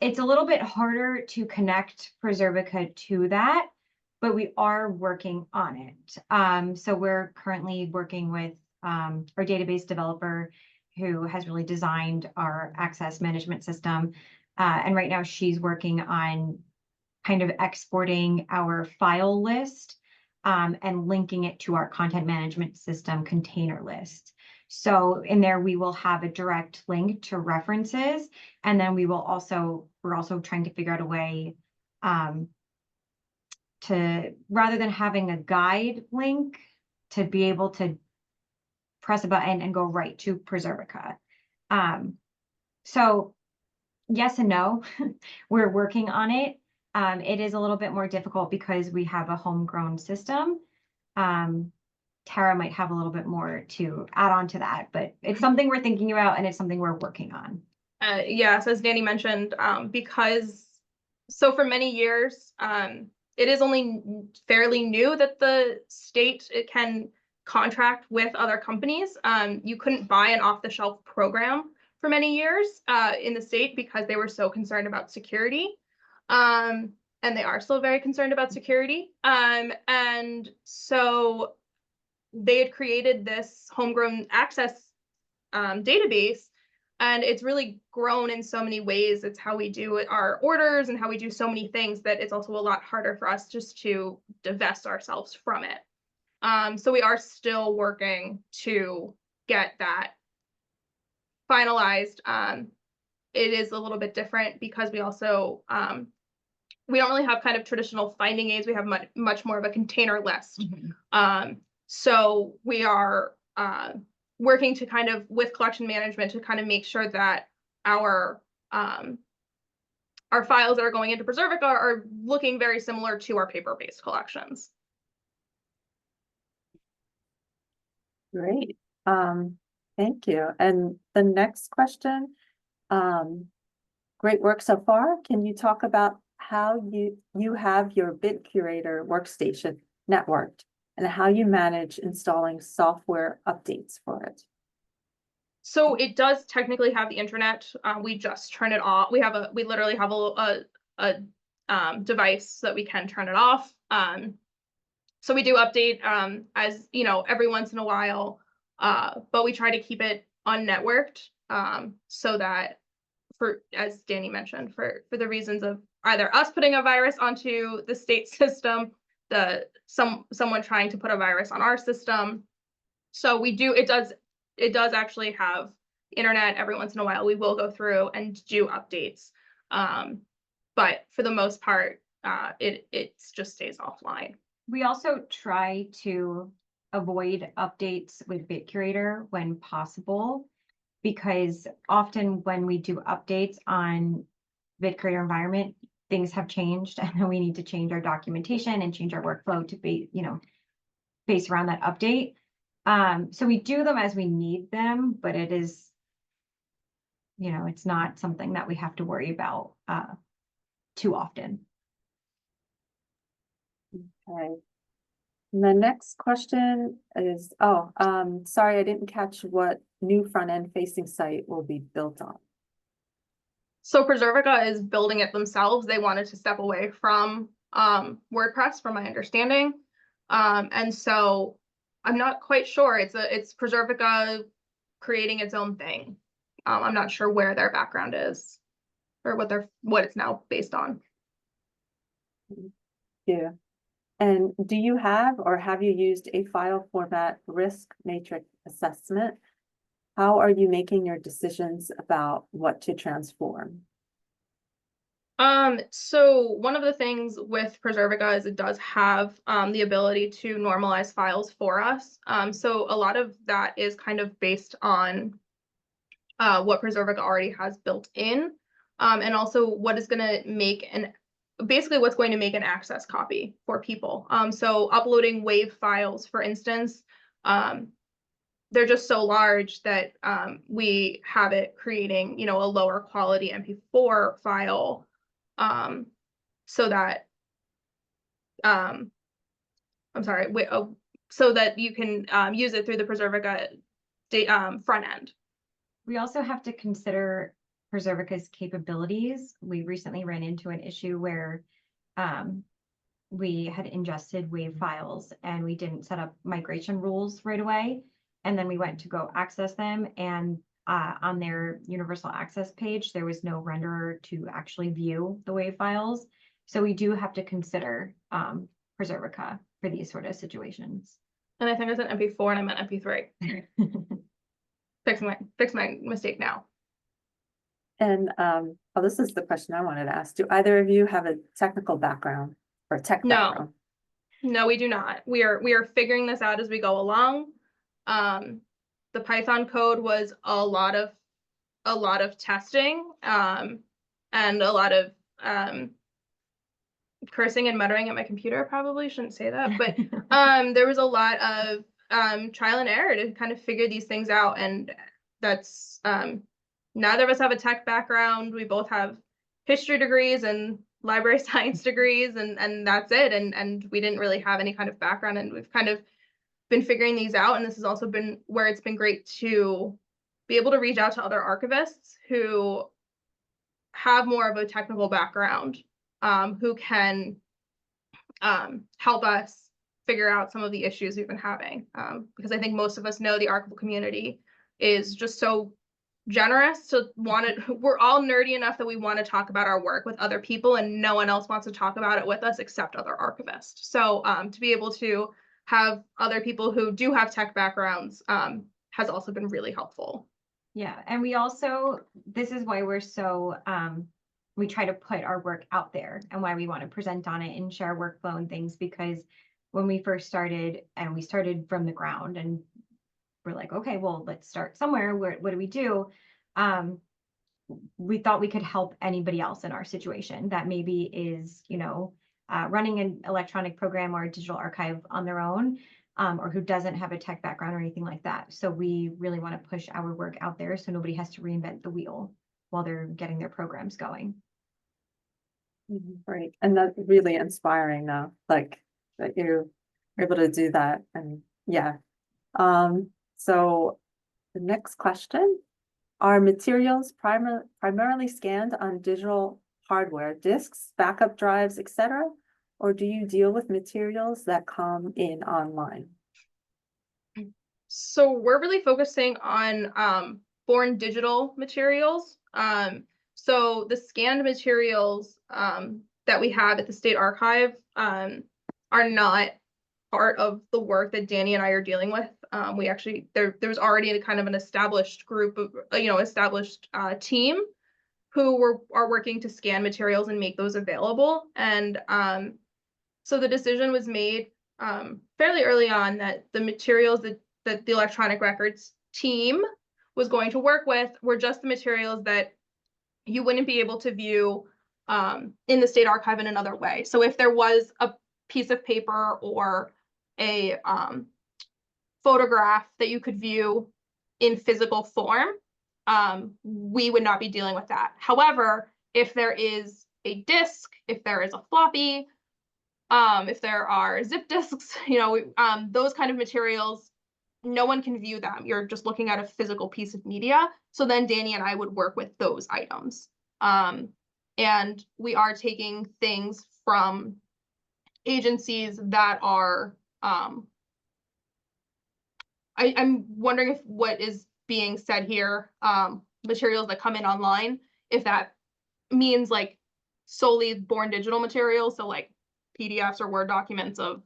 it's a little bit harder to connect Preservica to that, but we are working on it. So we're currently working with our database developer who has really designed our access management system. And right now she's working on kind of exporting our file list and linking it to our content management system container list. So in there, we will have a direct link to references. And then we're also trying to figure out a way to, rather than having a guide link, to be able to press a button and go right to Preservica. So yes and no, we're working on it. It is a little bit more difficult because we have a homegrown system. Tara might have a little bit more to add on to that, but it's something we're thinking about and it's something we're working on. Yes, as Danny mentioned, so for many years, it is only fairly new that the state can contract with other companies. You couldn't buy an off-the-shelf program for many years in the state because they were so concerned about security. and they are still very concerned about security. And so they had created this homegrown access database, and it's really grown in so many ways. It's how we do our orders and how we do so many things that it's also a lot harder for us just to divest ourselves from it. So we are still working to get that finalized. It is a little bit different because we also we don't really have kind of traditional finding aids. We have much more of a container list. So we are working to kind of with collection management to kind of make sure that our files that are going into Preservica are looking very similar to our paper-based collections. Great. Thank you. And the next question, great work so far. Can you talk about how you have your bid curator workstation networked and how you manage installing software updates for it? So it does technically have the internet. We just turn it off. We literally have a device that we can turn it off. So we do update as you know every once in a while, but we try to keep it unnetworked so that as Danny mentioned, for the reasons of either us putting a virus onto the state system, someone trying to put a virus on our system. So it does actually have internet. Every once in a while we will go through and do updates, but for the most part it just stays offline. We also try to avoid updates with BitCurator when possible, because often when we do updates on BitCurator environment, things have changed and then we need to change our documentation and change our workflow to be, based around that update. So we do them as we need them, but it is, it's not something that we have to worry about too often. Okay. And the next question is, sorry, I didn't catch what new front-end facing site will be built on. So Preservica is building it themselves. They wanted to step away from WordPress, from my understanding. And so I'm not quite sure. It's Preservica creating its own thing. I'm not sure where their background is or what it's now based on. Yeah. And do you have or have you used a file format risk matrix assessment? How are you making your decisions about what to transform? So one of the things with Preservica is it does have the ability to normalize files for us. So a lot of that is kind of based on what Preservica already has built in, and also what is going to make basically what's going to make an access copy for people. So uploading WAV files, for instance, they're just so large that we have it creating, a lower quality MP4 file, so that so that you can use it through the Preservica front end. We also have to consider Preservica's capabilities. We recently ran into an issue where we had ingested WAV files and we didn't set up migration rules right away. And then we went to go access them, and on their universal access page, there was no renderer to actually view the WAV files. So we do have to consider Preservica for these sort of situations. And I think I said MP4 and I meant MP3. Fix my mistake now. And this is the question I wanted to ask. Do either of you have a technical background or tech background? No, we do not. We are figuring this out as we go along. The Python code was a lot of testing, and a lot of cursing and muttering at my computer. I probably shouldn't say that, but there was a lot of trial and error to kind of figure these things out, and that's neither of us have a tech background. We both have history degrees and library science degrees, and that's it. And we didn't really have any kind of background, and we've kind of been figuring these out. And this has also been where it's been great to be able to reach out to other archivists who have more of a technical background who can help us figure out some of the issues we've been having. Because I think most of us know the archival community is just so generous to we're all nerdy enough that we want to talk about our work with other people, and no one else wants to talk about it with us except other archivists. So to be able to have other people who do have tech backgrounds has also been really helpful. Yeah, and we also, this is why we're so, we try to put our work out there and why we want to present on it and share workflow and things, because when we first started, and we started from the ground, and we're like, okay, well, let's start somewhere. What do we do? We thought we could help anybody else in our situation that maybe is, running an electronic program or a digital archive on their own, or who doesn't have a tech background or anything like that. So we really want to push our work out there so nobody has to reinvent the wheel while they're getting their programs going. Right, and that's really inspiring though, like that you're able to do that, and yeah. So the next question, are materials primarily scanned on digital hardware, disks, backup drives, etc.? Or do you deal with materials that come in online? So we're really focusing on born digital materials. So the scanned materials that we have at the State Archive are not part of the work that Danny and I are dealing with. We actually, there was already a kind of an established group of, established team who are working to scan materials and make those available. And so the decision was made fairly early on that the materials that the electronic records team was going to work with were just the materials that you wouldn't be able to view in the State Archive in another way. So if there was a piece of paper or a photograph that you could view in physical form, we would not be dealing with that. However, if there is a disk, if there is a floppy, if there are zip disks, those kind of materials, no one can view them. You're just looking at a physical piece of media. So then Danny and I would work with those items. And we are taking things from agencies that are, I'm wondering if what is being said here, materials that come in online, if that means like solely born digital materials, so like PDFs or Word documents of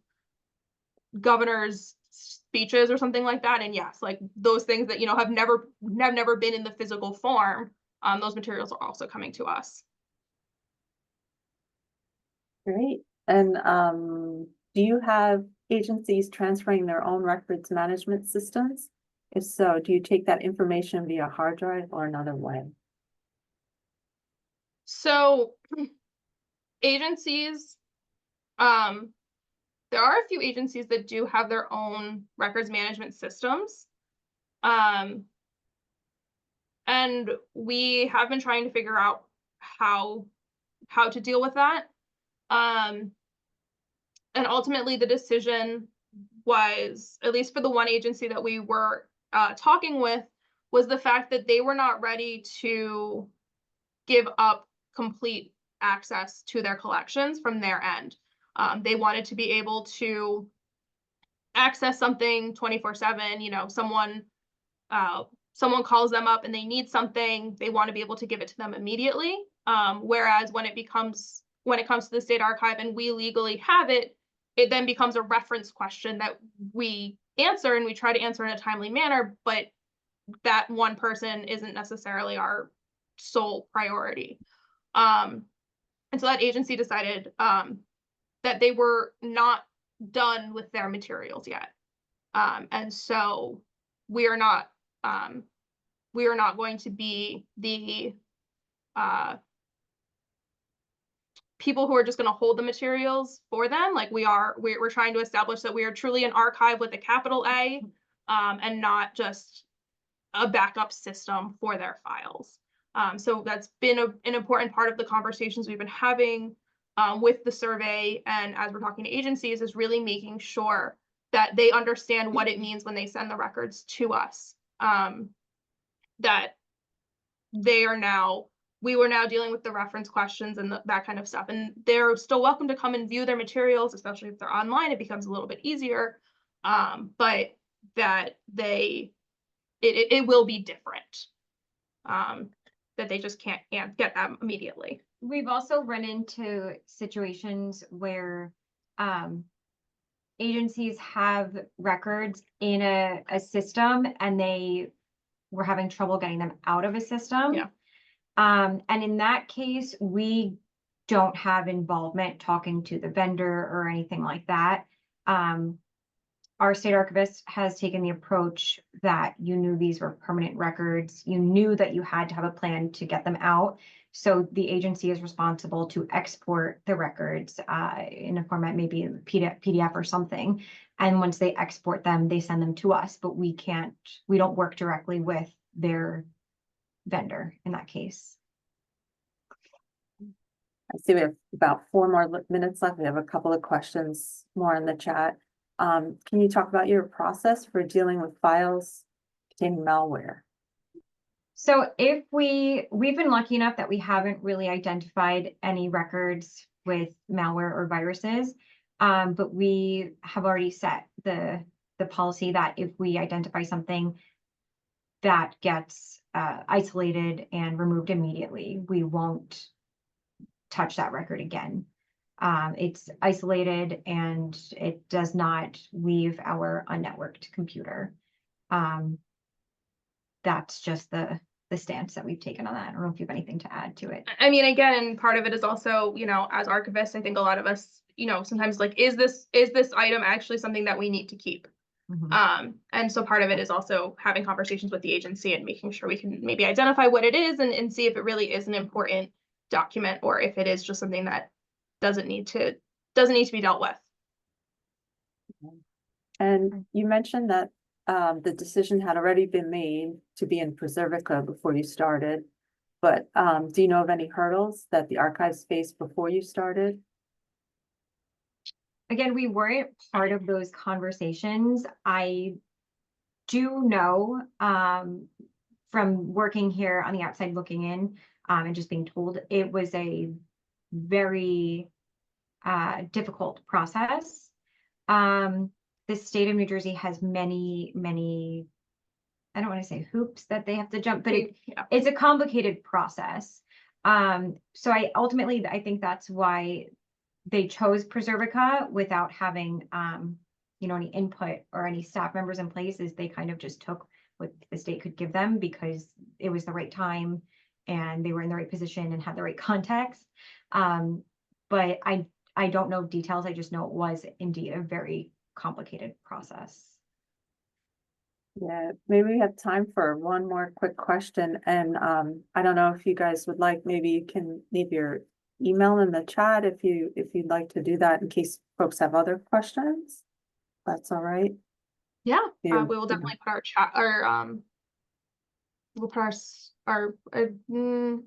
governors' speeches or something like that. And yes, like those things that have never been in the physical form, those materials are also coming to us. Great. And do you have agencies transferring their own records management systems? If so, do you take that information via hard drive or another way? So agencies, there are a few agencies that do have their own records management systems. And we have been trying to figure out how to deal with that. And ultimately the decision was, at least for the one agency that we were talking with, was the fact that they were not ready to give up complete access to their collections from their end. They wanted to be able to access something 24/7. Someone calls them up and they need something, they want to be able to give it to them immediately. Whereas when it comes to the State Archive and we legally have it, it then becomes a reference question that we answer, and we try to answer in a timely manner, but that one person isn't necessarily our sole priority. And so that agency decided that they were not done with their materials yet. And so we are not going to be the people who are just going to hold the materials for them. Like we're trying to establish that we are truly an archive with a capital A, and not just a backup system for their files. So that's been an important part of the conversations we've been having with the survey, and as we're talking to agencies, is really making sure that they understand what it means when they send the records to us, that they are now we were now dealing with the reference questions and that kind of stuff. And they're still welcome to come and view their materials, especially if they're online, it becomes a little bit easier. But that it will be different. That they just can't get them immediately. We've also run into situations where agencies have records in a system and they were having trouble getting them out of a system. Yeah. And in that case, we don't have involvement talking to the vendor or anything like that. Our state archivist has taken the approach that you knew these were permanent records. You knew that you had to have a plan to get them out. So the agency is responsible to export the records in a format, maybe in PDF or something. And once they export them, they send them to us, but we don't work directly with their vendor in that case. I see we have about 4 more minutes left. We have a couple of questions more in the chat. Can you talk about your process for dealing with files containing malware? So if we've been lucky enough that we haven't really identified any records with malware or viruses, but we have already set the policy that if we identify something that gets isolated and removed immediately, we won't touch that record again. It's isolated and it does not leave our unnetworked computer. That's just the stance that we've taken on that. I don't know if you have anything to add to it. I mean, again, part of it is also, you know, as archivists, I think a lot of us, you know, sometimes like, is this item actually something that we need to keep? Mm-hmm. And so part of it is also having conversations with the agency and making sure we can maybe identify what it is and see if it really is an important document or if it is just something that doesn't need to be dealt with. And you mentioned that the decision had already been made to be in Preservica before you started, but do you know of any hurdles that the archives faced before you started? Again, we weren't part of those conversations. I do know from working here on the outside looking in and just being told it was a very difficult process. The state of New Jersey has many, I don't want to say hoops that they have to jump, but it's a complicated process. So I think that's why they chose Preservica without having, you know, any input or any staff members in place. Is they kind of just took what the state could give them because it was the right time and they were in the right position and had the right context. But I don't know details. I just know it was indeed a very complicated process. Yeah, maybe we have time for one more quick question. And I don't know if you guys would like, maybe you can leave your email in the chat if you'd like to do that in case folks have other questions. That's all right. Yeah, we will definitely put our chat or we'll put our I'm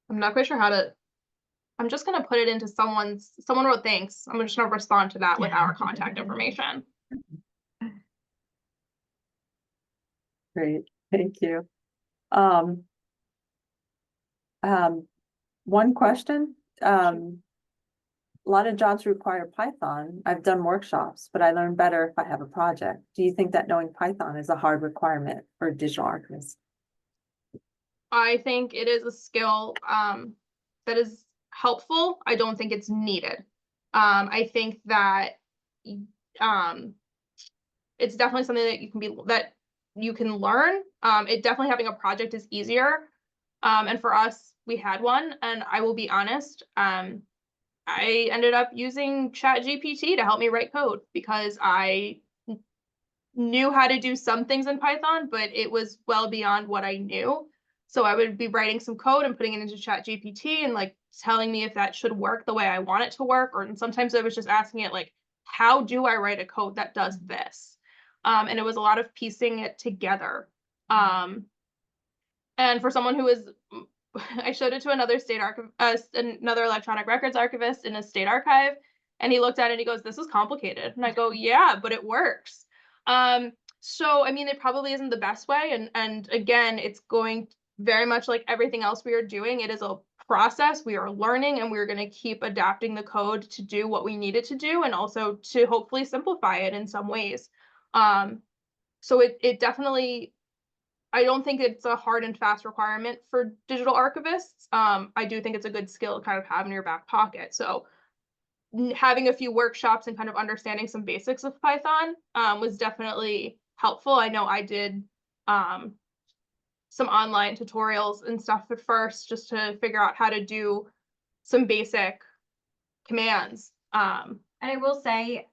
not quite sure how to. I'm just gonna put it into someone wrote thanks. I'm just gonna respond to that with our contact information. Great, thank you. One question. A lot of jobs require Python. I've done workshops, but I learn better if I have a project. Do you think that knowing Python is a hard requirement for a digital archivist? I think it is a skill that is helpful. I don't think it's needed. I think that it's definitely something that you can learn. It definitely having a project is easier. And for us, we had one, and I will be honest, I ended up using ChatGPT to help me write code because I knew how to do some things in Python, but it was well beyond what I knew. So I would be writing some code and putting it into ChatGPT and like telling me if that should work the way I want it to work. Or sometimes I was just asking it like, how do I write a code that does this? And it was a lot of piecing it together. And for someone who is, I showed it to another state another electronic records archivist in a state archive, and he looked at it and he goes, "This is complicated." And I go, "Yeah, but it works." So I mean, it probably isn't the best way, and again, very much like everything else we are doing, it is a process. We are learning, and we're going to keep adapting the code to do what we need it to do, and also to hopefully simplify it in some ways. So it definitely, I don't think it's a hard and fast requirement for digital archivists. I do think it's a good skill to kind of have in your back pocket. So having a few workshops and kind of understanding some basics of Python was definitely helpful. I know I did some online tutorials and stuff at first just to figure out how to do some basic commands. And I will say,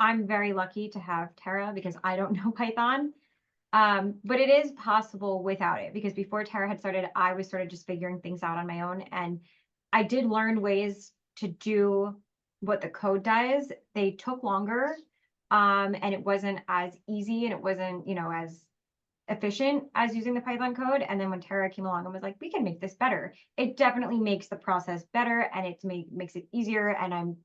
I'm very lucky to have Tara because I don't know Python. But it is possible without it, because before Tara had started, I was sort of just figuring things out on my own. And I did learn ways to do what the code does. They took longer, and it wasn't as easy, and it wasn't, as efficient as using the Python code. And then when Tara came along and was like, we can make this better, it definitely makes the process better, and it makes it easier. And I'm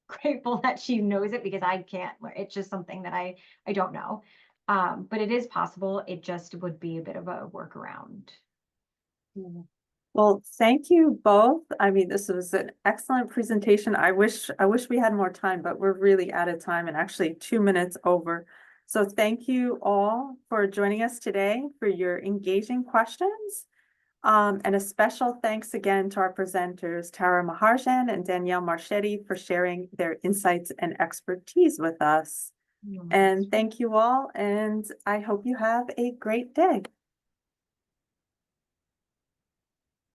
grateful that she knows it, because I can't. It's just something that I don't know. But it is possible. It just would be a bit of a workaround. Well, thank you both. I mean, this was an excellent presentation. I wish we had more time, but we're really out of time, and actually 2 minutes over. So thank you all for joining us today, for your engaging questions. And a special thanks again to our presenters, Tara Maharjan and Danielle Marchetti, for sharing their insights and expertise with us. And thank you all, and I hope you have a great day.